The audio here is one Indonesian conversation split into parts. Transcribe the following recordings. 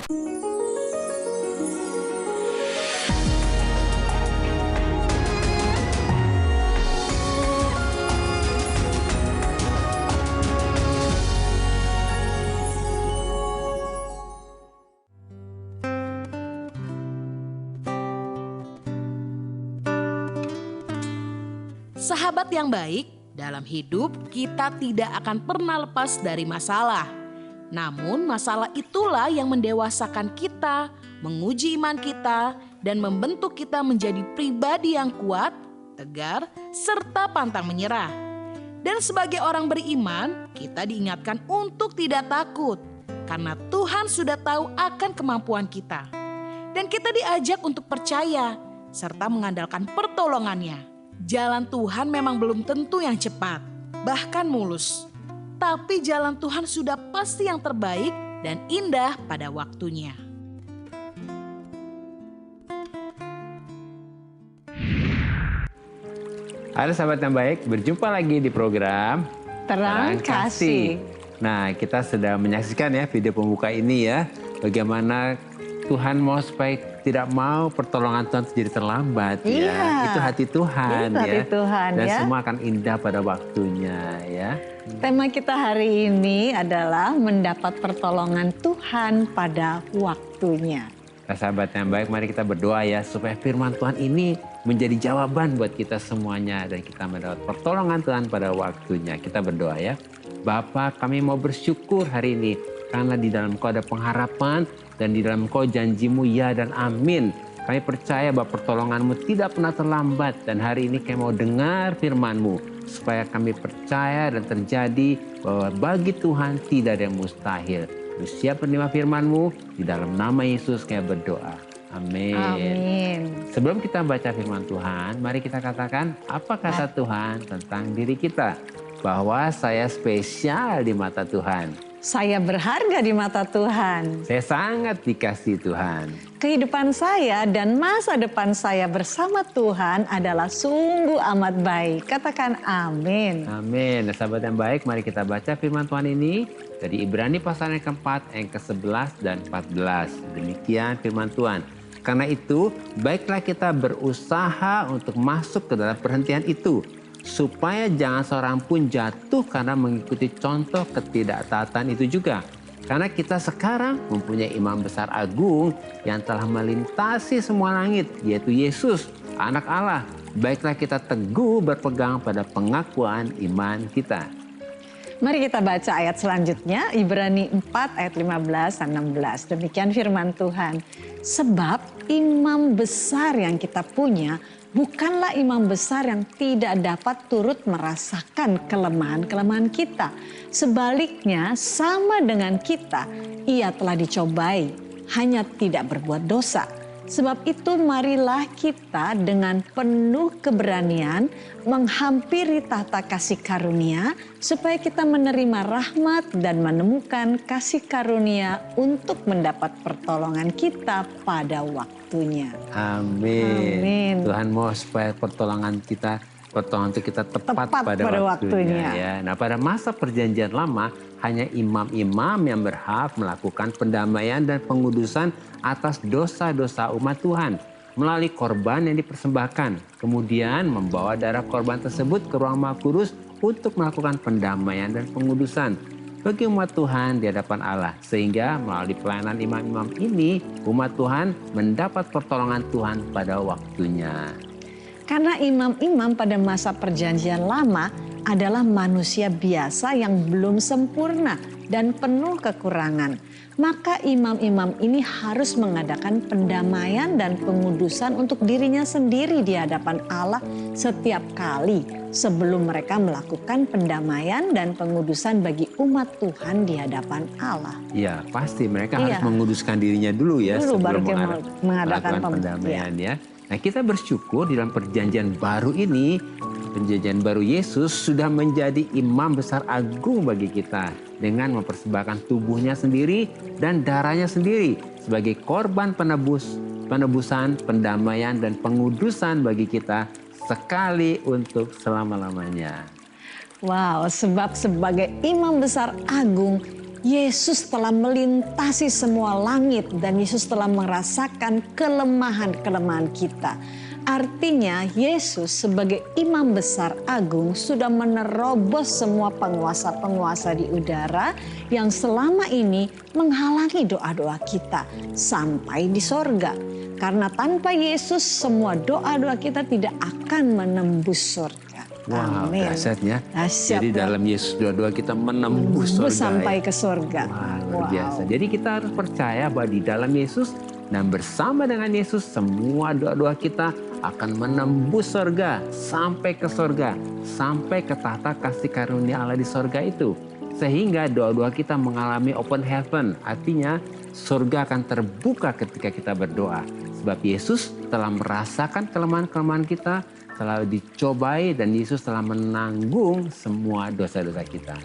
Sahabat yang baik, dalam hidup kita tidak akan pernah lepas dari masalah. Namun masalah itulah yang mendewasakan kita, menguji iman kita, dan membentuk kita menjadi pribadi yang kuat, tegar, serta pantang menyerah. Dan sebagai orang beriman, kita diingatkan untuk tidak takut, karena Tuhan sudah tahu akan kemampuan kita. Dan kita diajak untuk percaya, serta mengandalkan pertolongannya. Jalan Tuhan memang belum tentu yang cepat, bahkan mulus. Tapi jalan Tuhan sudah pasti yang terbaik dan indah pada waktunya. Halo sahabat yang baik, berjumpa lagi di program Terang Kasih. Nah, kita sudah menyaksikan ya video pembuka ini ya. Bagaimana Tuhan mau supaya tidak mau pertolongan Tuhan jadi terlambat ya. Itu hati Tuhan ya. Hati Tuhan, dan ya. semua akan indah pada waktunya ya. Tema kita hari ini adalah mendapat pertolongan Tuhan pada waktunya. Nah, sahabat yang baik, mari kita berdoa ya supaya firman Tuhan ini menjadi jawaban buat kita semuanya dan kita mendapat pertolongan Tuhan pada waktunya. Kita berdoa ya. Bapa, kami mau bersyukur hari ini karena di dalam Kau ada pengharapan dan di dalam Kau janjimu ya dan amin. Kami percaya bahwa pertolongan-Mu tidak pernah terlambat dan hari ini kami mau dengar firman-Mu supaya kami percaya dan terjadi bahwa bagi Tuhan tidak ada yang mustahil. Kami siap menerima firman-Mu, di dalam nama Yesus kami berdoa. Amin. Amin. Sebelum kita baca firman Tuhan, mari kita katakan apa kata Tuhan tentang diri kita. Bahwa saya spesial di mata Tuhan. Saya berharga di mata Tuhan. Saya sangat dikasihi Tuhan. Kehidupan saya dan masa depan saya bersama Tuhan adalah sungguh amat baik. Katakan amin. Amin. Nah, sahabat yang baik, mari kita baca firman Tuhan ini dari Ibrani pasal yang keempat, ayat ke-11 dan 14. Demikian firman Tuhan. Karena itu, baiklah kita berusaha untuk masuk ke dalam perhentian itu, supaya jangan seorang pun jatuh karena mengikuti contoh ketidaktaatan itu juga. Karena kita sekarang mempunyai imam besar agung yang telah melintasi semua langit, yaitu Yesus, anak Allah. Baiklah kita teguh berpegang pada pengakuan iman kita. Mari kita baca ayat selanjutnya, Ibrani 4 ayat 15 dan 16. Demikian firman Tuhan. Sebab imam besar yang kita punya bukanlah imam besar yang tidak dapat turut merasakan kelemahan-kelemahan kita. Sebaliknya sama dengan kita, ia telah dicobai, hanya tidak berbuat dosa. Sebab itu marilah kita dengan penuh keberanian menghampiri tahta kasih karunia supaya kita menerima rahmat dan menemukan kasih karunia untuk mendapat pertolongan kita pada waktunya. Amin. Amin. Tuhan mau supaya pertolongan itu kita tepat pada waktunya ya. Nah, pada masa perjanjian lama hanya imam-imam yang berhak melakukan pendamaian dan pengudusan atas dosa-dosa umat Tuhan melalui korban yang dipersembahkan. Kemudian membawa darah korban tersebut ke ruang Maha Kudus untuk melakukan pendamaian dan pengudusan bagi umat Tuhan di hadapan Allah. Sehingga melalui pelayanan imam-imam ini, umat Tuhan mendapat pertolongan Tuhan pada waktunya. Karena imam-imam pada masa perjanjian lama adalah manusia biasa yang belum sempurna dan penuh kekurangan. Maka imam-imam ini harus mengadakan pendamaian dan pengudusan untuk dirinya sendiri di hadapan Allah setiap kali sebelum mereka melakukan pendamaian dan pengudusan bagi umat Tuhan di hadapan Allah. Ya, pasti mereka harus menguduskan dirinya dulu ya sebelum mengadakan pendamaian ya. Nah, kita bersyukur di dalam perjanjian baru ini, perjanjian baru Yesus sudah menjadi imam besar agung bagi kita dengan mempersembahkan tubuhnya sendiri dan darahnya sendiri sebagai korban penebusan, pendamaian dan pengudusan bagi kita sekali untuk selama-lamanya. Wow, sebab sebagai imam besar agung, Yesus telah melintasi semua langit dan Yesus telah merasakan kelemahan-kelemahan kita. Artinya Yesus sebagai imam besar agung sudah menerobos semua penguasa-penguasa di udara yang selama ini menghalangi doa-doa kita sampai di sorga. Karena tanpa Yesus semua doa-doa kita tidak akan menembus sorga. Wow, Amin. dahsyatnya. Dahsyat, Jadi dalam Yesus doa-doa kita menembus sorga. sampai ke sorga. Wah, luar biasa. Jadi kita harus percaya bahwa di dalam Yesus dan bersama dengan Yesus semua doa-doa kita akan menembus sorga sampai ke sorga, sampai ke tahta kasih karunia Allah di sorga itu. Sehingga doa-doa kita mengalami open heaven, artinya surga akan terbuka ketika kita berdoa. Sebab Yesus telah merasakan kelemahan-kelemahan kita, telah dicobai dan Yesus telah menanggung semua dosa-dosa kita.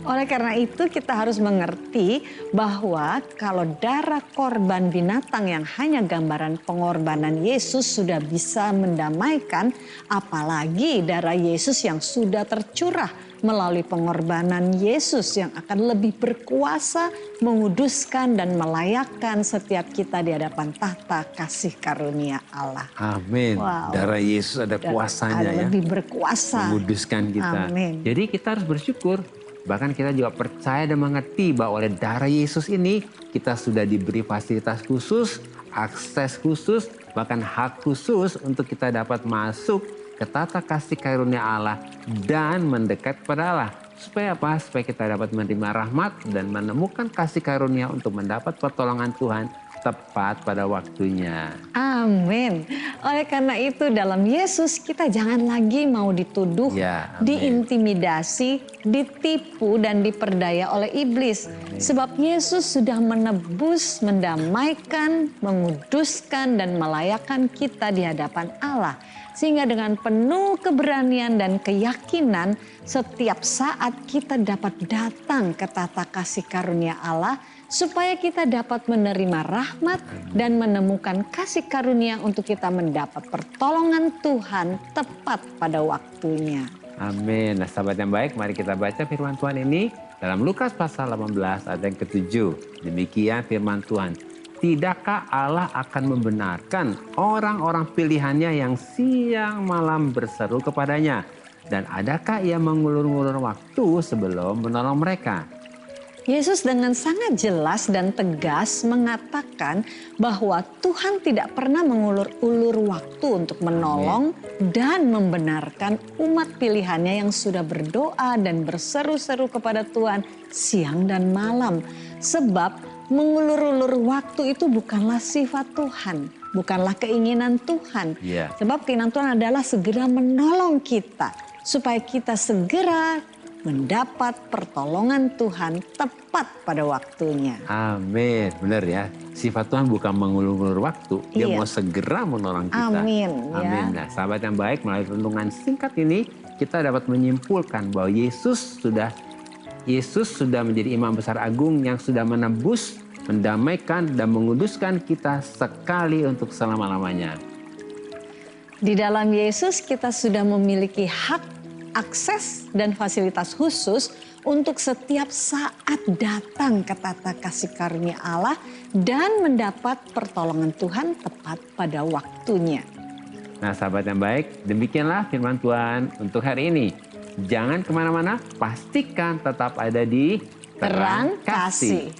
Oleh karena itu kita harus mengerti bahwa kalau darah korban binatang yang hanya gambaran pengorbanan Yesus sudah bisa mendamaikan, apalagi darah Yesus yang sudah tercurah melalui pengorbanan Yesus yang akan lebih berkuasa menguduskan dan melayakkan setiap kita di hadapan tahta kasih karunia Allah. Amin. Wow. Darah Yesus ada kuasanya ya. Lebih berkuasa. Menguduskan kita. Amin. Jadi kita harus bersyukur. Bahkan kita juga percaya dan mengerti bahwa oleh darah Yesus ini kita sudah diberi fasilitas khusus, akses khusus, bahkan hak khusus untuk kita dapat masuk ke tahta kasih karunia Allah dan mendekat kepada Allah. Supaya apa? Supaya kita dapat menerima rahmat dan menemukan kasih karunia untuk mendapat pertolongan Tuhan tepat pada waktunya. Amin. Oleh karena itu dalam Yesus kita jangan lagi mau dituduh, Ya, amin. diintimidasi, ditipu dan diperdaya oleh iblis. Sebab Yesus sudah menebus, mendamaikan, menguduskan dan melayakkan kita di hadapan Allah. Sehingga dengan penuh keberanian dan keyakinan setiap saat kita dapat datang ke tahta kasih karunia Allah supaya kita dapat menerima rahmat dan menemukan kasih karunia untuk kita mendapat pertolongan Tuhan tepat pada waktunya. Amin. Nah sahabat yang baik, mari kita baca firman Tuhan ini dalam Lukas pasal 18 ayat yang ke-7. Demikian firman Tuhan. Tidakkah Allah akan membenarkan orang-orang pilihannya yang siang malam berseru kepadanya? Dan adakah ia mengulur-ngulur waktu sebelum menolong mereka? Yesus dengan sangat jelas dan tegas mengatakan bahwa Tuhan tidak pernah mengulur-ulur waktu untuk menolong dan membenarkan umat pilihannya yang sudah berdoa dan berseru-seru kepada Tuhan siang dan malam. Sebab mengulur-ulur waktu itu bukanlah sifat Tuhan, bukanlah keinginan Tuhan. Yeah. Sebab keinginan Tuhan adalah segera menolong kita supaya kita segera mendapat pertolongan Tuhan tepat pada waktunya. Amin, benar ya. Sifat Tuhan bukan mengulur-ulur waktu, dia Iya. mau segera menolong kita. Amin, Amin. ya. Nah, sahabat yang baik, melalui renungan singkat ini kita dapat menyimpulkan bahwa Yesus sudah menjadi imam besar agung yang sudah menebus, mendamaikan dan menguduskan kita sekali untuk selama-lamanya. Di dalam Yesus kita sudah memiliki hak, akses dan fasilitas khusus untuk setiap saat datang ke tahta kasih karunia Allah dan mendapat pertolongan Tuhan tepat pada waktunya. Nah sahabat yang baik, demikianlah firman Tuhan untuk hari ini. Jangan kemana-mana, pastikan tetap ada di Terang Kasih.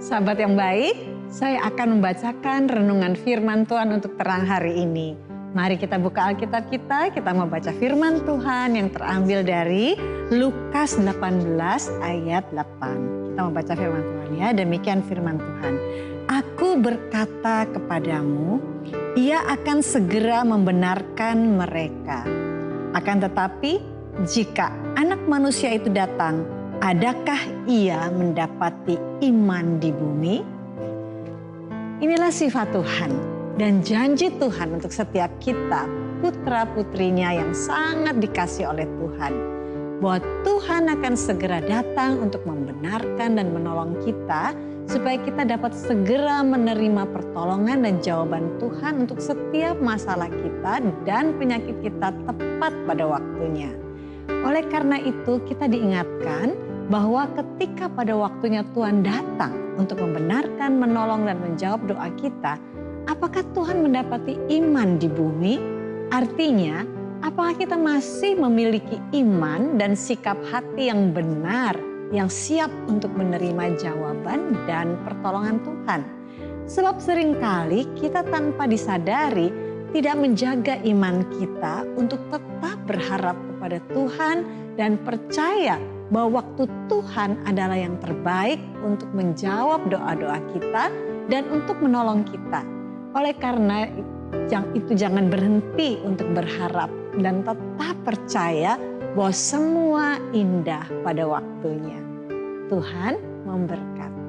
Sahabat yang baik, saya akan membacakan renungan firman Tuhan untuk terang hari ini. Mari kita buka Alkitab kita membaca firman Tuhan yang terambil dari Lukas 18 ayat 8. Kita membaca firman Tuhan ya, demikian firman Tuhan. Aku berkata kepadamu, ia akan segera membenarkan mereka. Akan tetapi jika anak manusia itu datang, adakah ia mendapati iman di bumi? Inilah sifat Tuhan dan janji Tuhan untuk setiap kita, putra-putrinya yang sangat dikasihi oleh Tuhan. bahwa Tuhan akan segera datang untuk membenarkan dan menolong kita supaya kita dapat segera menerima pertolongan dan jawaban Tuhan untuk setiap masalah kita dan penyakit kita tepat pada waktunya. Oleh karena itu kita diingatkan bahwa ketika pada waktunya Tuhan datang untuk membenarkan, menolong dan menjawab doa kita, apakah Tuhan mendapati iman di bumi? Artinya, apakah kita masih memiliki iman dan sikap hati yang benar, yang siap untuk menerima jawaban dan pertolongan Tuhan? Sebab seringkali kita tanpa disadari tidak menjaga iman kita untuk tetap berharap kepada Tuhan dan percaya bahwa waktu Tuhan adalah yang terbaik untuk menjawab doa-doa kita dan untuk menolong kita. Oleh karena itu jangan berhenti untuk berharap dan tetap percaya bahwa semua indah pada waktunya. Tuhan memberkati.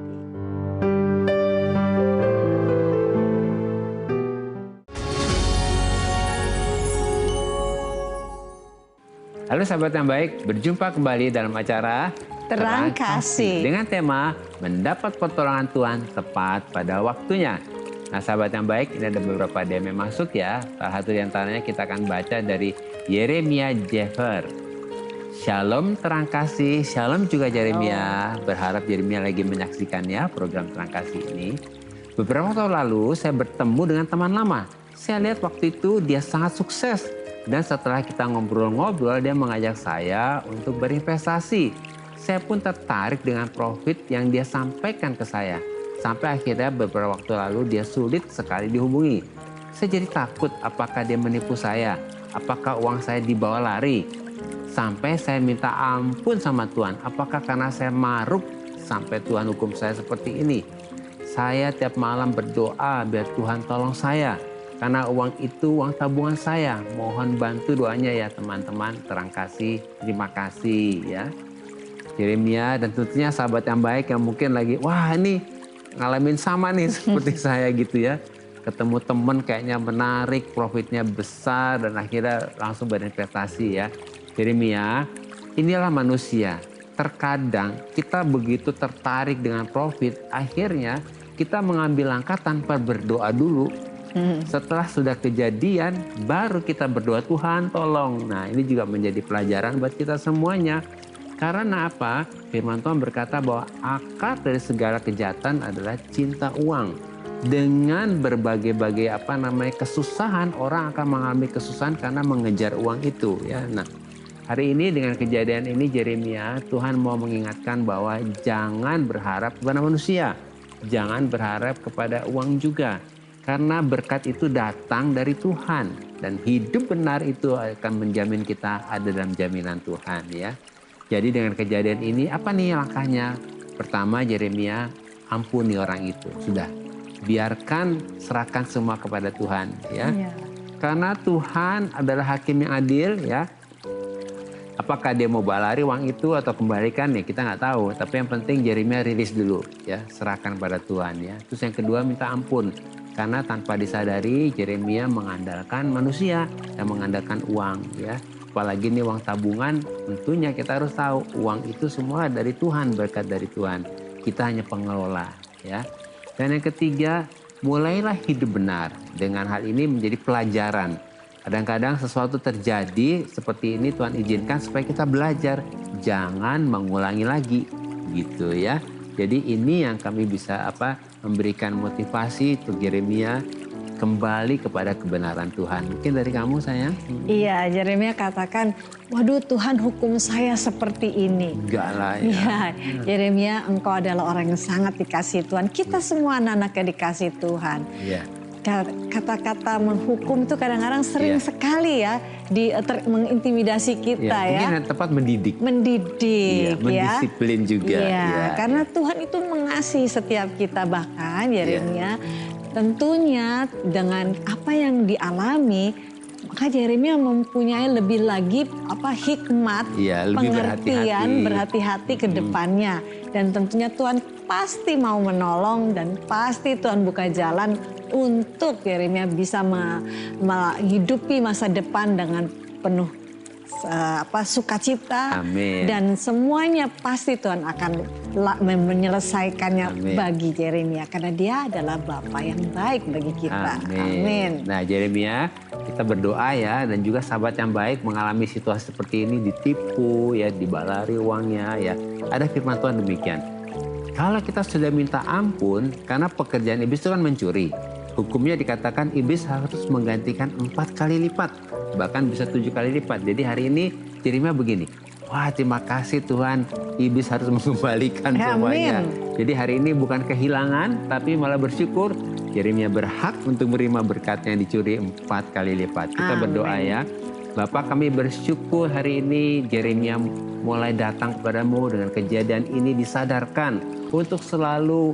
Halo sahabat yang baik, berjumpa kembali dalam acara Terang Kasih dengan tema mendapat pertolongan Tuhan tepat pada waktunya. Nah sahabat yang baik, ini ada beberapa DM yang masuk ya. Salah satu di antaranya kita akan baca dari Yeremia Jeffer. Shalom Terang Kasih, shalom juga Yeremia. Berharap Yeremia lagi menyaksikan ya program Terang Kasih ini. Beberapa tahun lalu saya bertemu dengan teman lama. Saya lihat waktu itu dia sangat sukses. Dan setelah kita ngobrol-ngobrol, dia mengajak saya untuk berinvestasi. Saya pun tertarik dengan profit yang dia sampaikan ke saya. Sampai akhirnya beberapa waktu lalu dia sulit sekali dihubungi. Saya jadi takut apakah dia menipu saya, apakah uang saya dibawa lari. Sampai saya minta ampun sama Tuhan, apakah karena saya maruk sampai Tuhan hukum saya seperti ini. Saya tiap malam berdoa biar Tuhan tolong saya. Karena uang itu uang tabungan saya. Mohon bantu doanya ya teman-teman. Terang Kasih, terima kasih ya. Yeremia dan tentunya sahabat yang baik yang mungkin lagi, wah ini ngalamin sama nih seperti saya gitu ya. Ketemu temen kayaknya menarik, profitnya besar dan akhirnya langsung berinvestasi ya. Yeremia, inilah manusia. Terkadang kita begitu tertarik dengan profit, akhirnya kita mengambil langkah tanpa berdoa dulu. Setelah sudah kejadian, baru kita berdoa, Tuhan tolong. Nah ini juga menjadi pelajaran buat kita semuanya. Karena apa? Firman Tuhan berkata bahwa akar dari segala kejahatan adalah cinta uang. Dengan berbagai-bagai kesusahan, orang akan mengalami kesusahan karena mengejar uang itu. Ya, nah hari ini dengan kejadian ini Yeremia, Tuhan mau mengingatkan bahwa jangan berharap kepada manusia. Jangan berharap kepada uang juga. Karena berkat itu datang dari Tuhan. Dan hidup benar itu akan menjamin kita ada dalam jaminan Tuhan ya. Jadi dengan kejadian ini apa nih langkahnya? Pertama Yeremia, ampuni orang itu. Sudah. Biarkan serahkan semua kepada Tuhan ya. Karena Tuhan adalah hakim yang adil ya. Apakah dia mau balari uang itu atau kembalikan ya kita nggak tahu. Tapi yang penting Yeremia rilis dulu ya. Serahkan pada Tuhan ya. Terus yang kedua minta ampun. Karena tanpa disadari Yeremia mengandalkan manusia dan mengandalkan uang ya. Apalagi ini uang tabungan, tentunya kita harus tahu uang itu semua dari Tuhan, berkat dari Tuhan. Kita hanya pengelola ya. Dan yang ketiga, mulailah hidup benar. Dengan hal ini menjadi pelajaran. Kadang-kadang sesuatu terjadi seperti ini Tuhan izinkan supaya kita belajar. Jangan mengulangi lagi gitu ya. Jadi ini yang kami bisa memberikan motivasi untuk Yeremia kembali kepada kebenaran Tuhan. Mungkin dari kamu sayang? Iya, Yeremia katakan, waduh Tuhan hukum saya seperti ini. Enggak lah ya. Iya, Yeremia engkau adalah orang yang sangat dikasihi Tuhan. Kita semua anak-anak yang dikasihi Tuhan. Iya. Kata-kata menghukum itu kadang-kadang sering sekali ya mengintimidasi kita ya. Mungkin tepat mendidik. Mendidik ya. Mendisiplin juga. Iya, karena Tuhan itu mengasihi setiap kita bahkan Yeremia. Tentunya dengan apa yang dialami, maka Yeremia mempunyai lebih lagi hikmat, pengertian, berhati-hati ke depannya. Dan tentunya Tuhan pasti mau menolong dan pasti Tuhan buka jalan untuk Yeremia bisa menghidupi masa depan dengan penuh sukacita. Amin. Dan semuanya pasti Tuhan akan menyelesaikannya Amin. bagi Yeremia. Karena dia adalah Bapa yang baik bagi kita. Amin. Nah Yeremia, kita berdoa ya, dan juga sahabat yang baik mengalami situasi seperti ini, ditipu ya, dibalari uangnya ya. Ada firman Tuhan demikian. Kalau kita sudah minta ampun, karena pekerjaan iblis itu kan mencuri. Hukumnya dikatakan iblis harus menggantikan 4 kali lipat. Bahkan bisa 7 kali lipat. Jadi hari ini Yeremia begini. Wah, terima kasih Tuhan, iblis harus mengembalikan semuanya. Jadi hari ini bukan kehilangan, tapi malah bersyukur. Yeremia berhak untuk menerima berkat yang dicuri 4 kali lipat. Kita berdoa ya. Bapak, kami bersyukur hari ini Yeremia mulai datang kepadamu dengan kejadian ini, disadarkan untuk selalu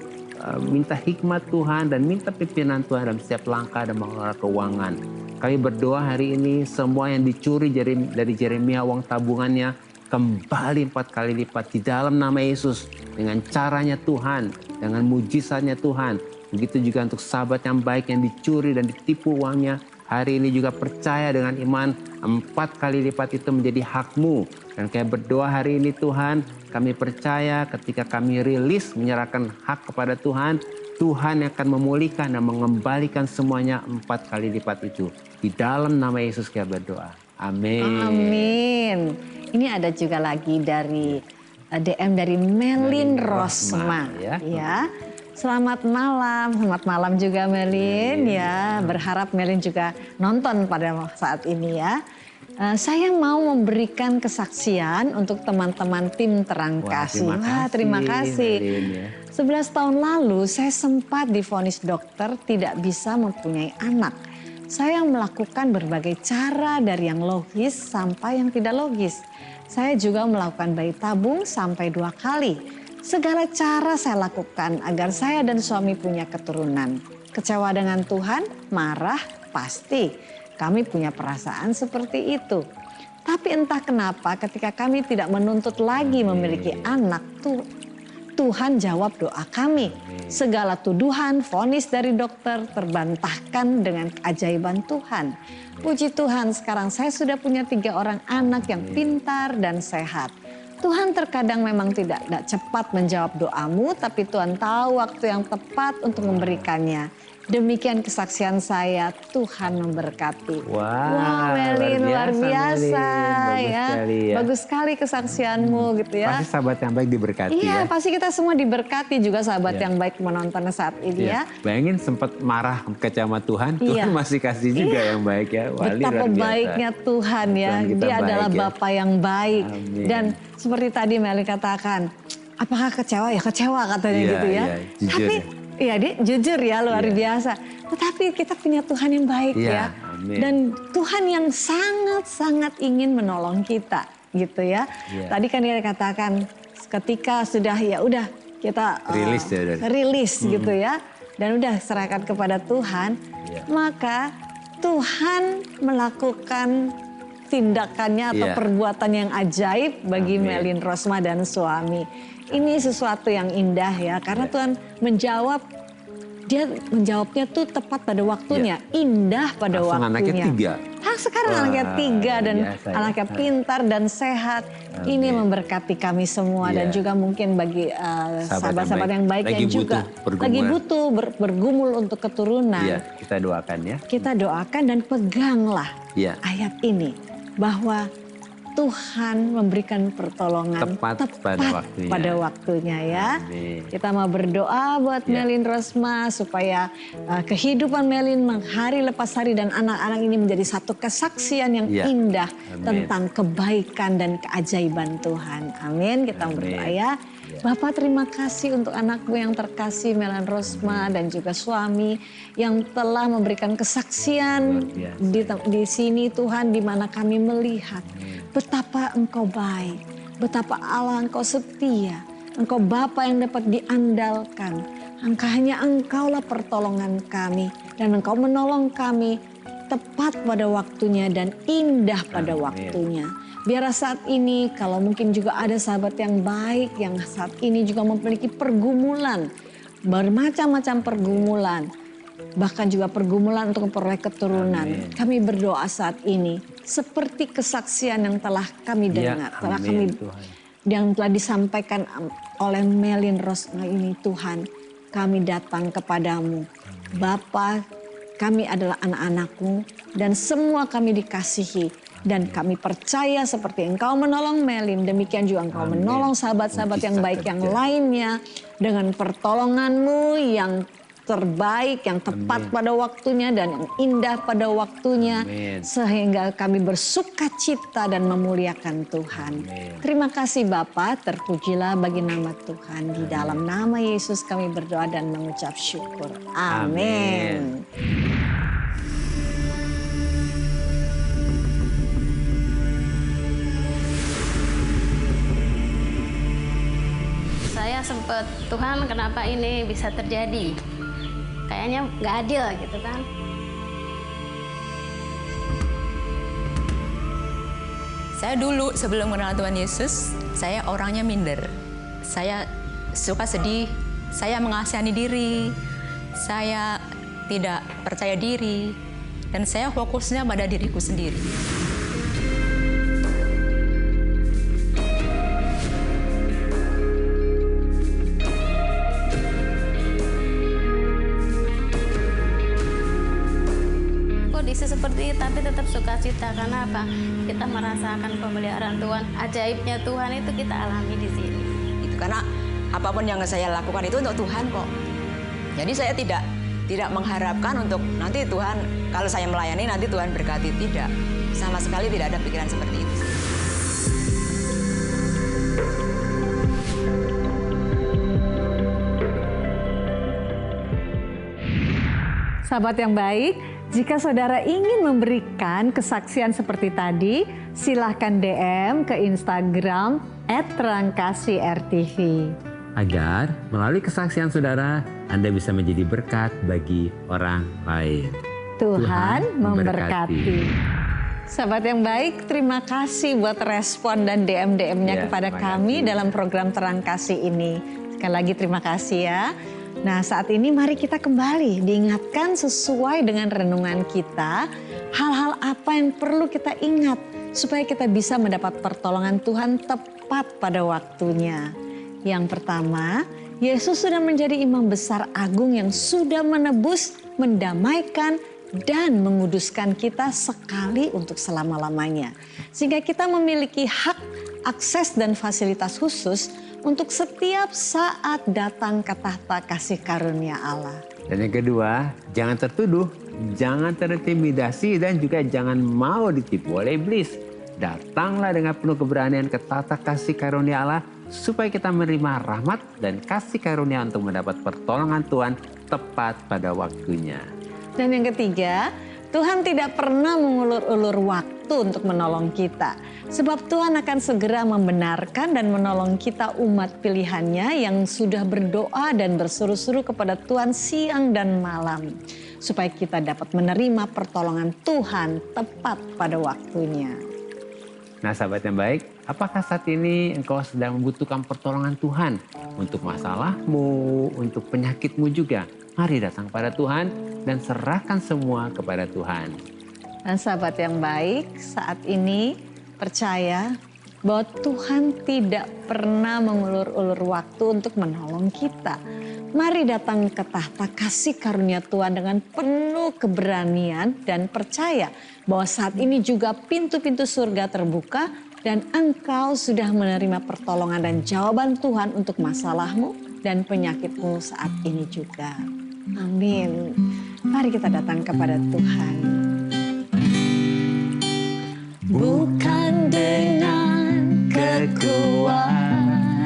minta hikmat Tuhan dan minta pimpinan Tuhan dalam setiap langkah dan mengelola keuangan. Kami berdoa hari ini semua yang dicuri dari Yeremia, uang tabungannya, kembali 4 kali lipat di dalam nama Yesus. Dengan caranya Tuhan, dengan mujizatnya Tuhan. Begitu juga untuk sahabat yang baik yang dicuri dan ditipu uangnya. Hari ini juga percaya dengan iman 4 kali lipat itu menjadi hakmu. Dan kami berdoa hari ini Tuhan, kami percaya ketika kami rilis menyerahkan hak kepada Tuhan, Tuhan akan memulihkan dan mengembalikan semuanya 4 kali lipat itu. Di dalam nama Yesus kami berdoa. Amin. Amin. Ini ada juga lagi dari DM dari Melin Rosma. Ya. Selamat malam juga Melin ya. Berharap Melin juga nonton pada saat ini ya. Saya mau memberikan kesaksian untuk teman-teman tim Terang Kasih. Terima kasih. Melin, ya. 11 tahun lalu saya sempat divonis dokter tidak bisa mempunyai anak. Saya melakukan berbagai cara dari yang logis sampai yang tidak logis. Saya juga melakukan bayi tabung sampai 2 kali. Segala cara saya lakukan agar saya dan suami punya keturunan. Kecewa dengan Tuhan, marah, pasti. Kami punya perasaan seperti itu. Tapi entah kenapa ketika kami tidak menuntut lagi memiliki anak, Tuhan jawab doa kami. Segala tuduhan, vonis dari dokter terbantahkan dengan keajaiban Tuhan. Puji Tuhan, sekarang saya sudah punya 3 orang anak yang pintar dan sehat. Tuhan terkadang memang tidak cepat menjawab doamu, tapi Tuhan tahu waktu yang tepat untuk memberikannya. Demikian kesaksian saya, Tuhan memberkati. Wah, Melin, luar biasa ya. Bagus sekali kesaksianmu gitu ya. Pasti sahabat yang baik diberkati iya, ya. pasti kita semua diberkati juga sahabat yang baik menonton saat ini ya. Bayangin sempat marah kecewa Tuhan, Tuhan masih kasih juga yang baik ya. Wah, betapa baiknya Tuhan ya, Dia adalah Bapa yang baik. Amin. Dan seperti tadi Melin katakan, apakah kecewa? Ya kecewa katanya gitu ya. Tapi iya, dia jujur ya, luar biasa. Tetapi kita punya Tuhan yang baik ya. Amin. Dan Tuhan yang sangat-sangat ingin menolong kita gitu ya. Tadi kan dia katakan ketika sudah ya udah kita rilis gitu ya. Dan udah serahkan kepada Tuhan. Maka Tuhan melakukan tindakannya atau perbuatan yang ajaib bagi Melin Rosma dan suami. Ini sesuatu yang indah ya, karena Tuhan dia menjawabnya tuh tepat pada waktunya, indah pada waktunya. Anaknya 3. Sekarang anaknya 3 dan anaknya pintar dan sehat. Ini memberkati kami semua dan juga mungkin bagi sahabat-sahabat yang baik yang juga lagi butuh bergumul untuk keturunan. Iya, kita doakan ya. Kita doakan dan peganglah ayat ini bahwa Tuhan memberikan pertolongan tepat pada waktunya ya. Amin. Kita mau berdoa buat Melin Rosma supaya kehidupan Melin hari lepas hari dan anak-anak ini menjadi satu kesaksian yang indah tentang kebaikan dan keajaiban Tuhan. Amin. Kita berdoa ya. Bapak terima kasih untuk anakmu yang terkasih Melin Rosma dan juga suami yang telah memberikan kesaksian di sini Tuhan, di mana kami melihat betapa Engkau baik, betapa Allah Engkau setia, Engkau Bapa yang dapat diandalkan. Hanya Engkaulah pertolongan kami dan Engkau menolong kami tepat pada waktunya dan indah pada waktunya. Biar saat ini kalau mungkin juga ada sahabat yang baik yang saat ini juga memiliki pergumulan, bermacam-macam pergumulan, bahkan juga pergumulan untuk memperoleh keturunan. Kami berdoa saat ini seperti kesaksian yang telah kami Ya, dengar, telah amin, kami Tuhan. yang telah disampaikan oleh Melin Rosna ini Tuhan. Kami datang kepadamu. Bapa, kami adalah anak-anak-Mu dan semua kami dikasihi. Dan kami percaya seperti Engkau menolong Melin, demikian juga Engkau Amin. menolong sahabat-sahabat yang Mujizat baik yang terjadi. lainnya. Dengan pertolongan-Mu yang terbaik, yang tepat pada waktunya dan yang indah pada waktunya. Amin. Sehingga kami bersuka cita dan memuliakan Tuhan. Amin. Terima kasih Bapa, terpujilah bagi nama Tuhan. Di dalam nama Yesus kami berdoa dan mengucap syukur. Amin. Saya sempat, Tuhan kenapa ini bisa terjadi? Kayaknya nggak adil gitu kan. Saya dulu sebelum mengenal Tuhan Yesus, saya orangnya minder. Saya suka sedih, saya mengasihani diri, saya tidak percaya diri, dan saya fokusnya pada diriku sendiri. Kondisi seperti itu tapi tetap sukacita karena apa? Kita merasakan pemeliharaan Tuhan, ajaibnya Tuhan itu kita alami di sini. Itu karena apapun yang saya lakukan itu untuk Tuhan kok. Jadi saya tidak mengharapkan untuk nanti Tuhan, kalau saya melayani nanti Tuhan berkati, tidak. Sama sekali tidak ada pikiran seperti itu. Sahabat yang baik, jika saudara ingin memberikan kesaksian seperti tadi, silahkan DM ke Instagram @terangkasih_RTV. Agar melalui kesaksian saudara, Anda bisa menjadi berkat bagi orang lain. Tuhan memberkati. Sahabat yang baik, terima kasih buat respon dan DM-DM-nya Ya, kepada terima kami kasih. dalam program Terang Kasih ini. Sekali lagi terima kasih ya. Nah, saat ini mari kita kembali diingatkan sesuai dengan renungan kita, hal-hal apa yang perlu kita ingat supaya kita bisa mendapat pertolongan Tuhan tepat pada waktunya. Yang pertama, Yesus sudah menjadi imam besar agung yang sudah menebus, mendamaikan, dan menguduskan kita sekali untuk selama-lamanya. Sehingga kita memiliki hak, akses, dan fasilitas khusus untuk setiap saat datang ke tahta kasih karunia Allah. Dan yang kedua, jangan tertuduh, jangan terintimidasi, dan juga jangan mau ditipu oleh iblis. Datanglah dengan penuh keberanian ke tahta kasih karunia Allah supaya kita menerima rahmat dan kasih karunia untuk mendapat pertolongan Tuhan tepat pada waktunya. Dan yang ketiga, Tuhan tidak pernah mengulur-ulur waktu untuk menolong kita. Sebab Tuhan akan segera membenarkan dan menolong kita umat pilihannya yang sudah berdoa dan berseru-seru kepada Tuhan siang dan malam. Supaya kita dapat menerima pertolongan Tuhan tepat pada waktunya. Nah sahabat yang baik, apakah saat ini engkau sedang membutuhkan pertolongan Tuhan untuk masalahmu, untuk penyakitmu juga? Mari datang pada Tuhan dan serahkan semua kepada Tuhan. Dan sahabat yang baik, saat ini percaya bahwa Tuhan tidak pernah mengulur-ulur waktu untuk menolong kita. Mari datang ke tahta kasih karunia Tuhan dengan penuh keberanian dan percaya bahwa saat ini juga pintu-pintu surga terbuka dan engkau sudah menerima pertolongan dan jawaban Tuhan untuk masalahmu dan penyakitmu saat ini juga. Amin. Mari kita datang kepada Tuhan. Bukan dengan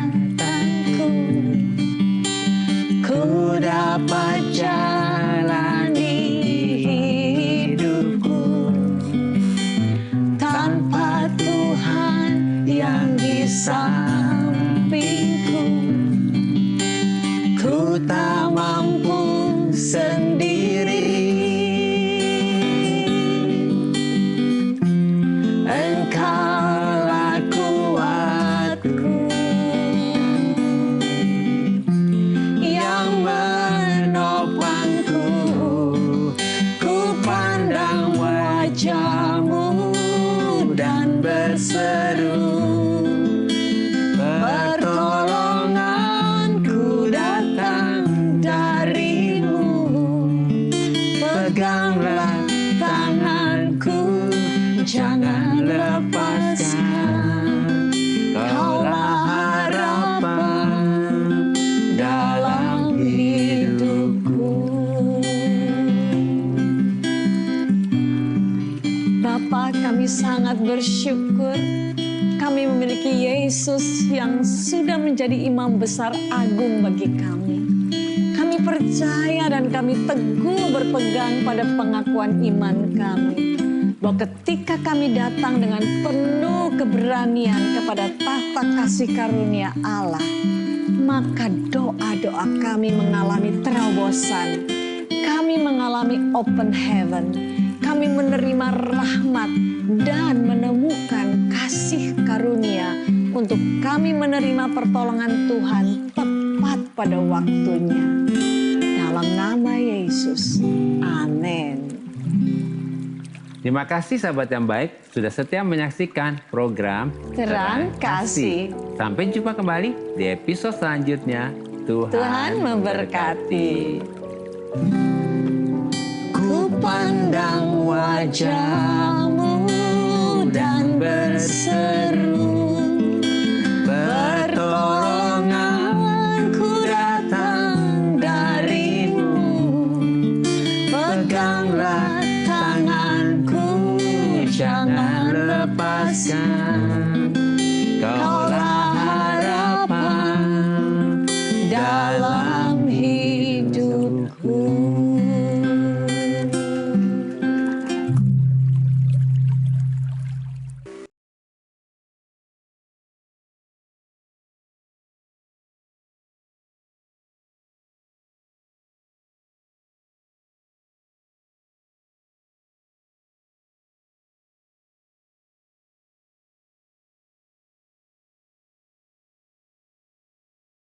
kekuatanku ku dapat jalani hidupku tanpa Tuhan yang di sampingku. Ku tak mampu sendiri. Engkaulah kuatku yang menopangku. Ku pandang wajah-Mu berseru, pertolonganku datang darimu. Peganglah tanganku, jangan lepaskan. Kaulah harapan dalam hidupku. Bapa, kami sangat bersyukur kami memiliki Yesus yang sudah menjadi imam besar agung bagi kami. Kami percaya dan kami teguh berpegang pada pengakuan iman kami, bahwa ketika kami datang dengan penuh keberanian kepada tahta kasih karunia Allah, maka doa-doa kami mengalami terobosan. Kami mengalami open heaven. Kami menerima rahmat dan menemukan kasih karunia untuk kami menerima pertolongan Tuhan tepat pada waktunya. Dalam nama Yesus, amin. Terima kasih sahabat yang baik sudah setia menyaksikan program Terang Kasih. Sampai jumpa kembali di episode selanjutnya. Tuhan memberkati. Ku pandang wajah-Mu dan berseru, pertolonganku datang darimu. Peganglah tanganku, jangan lepaskan. Kau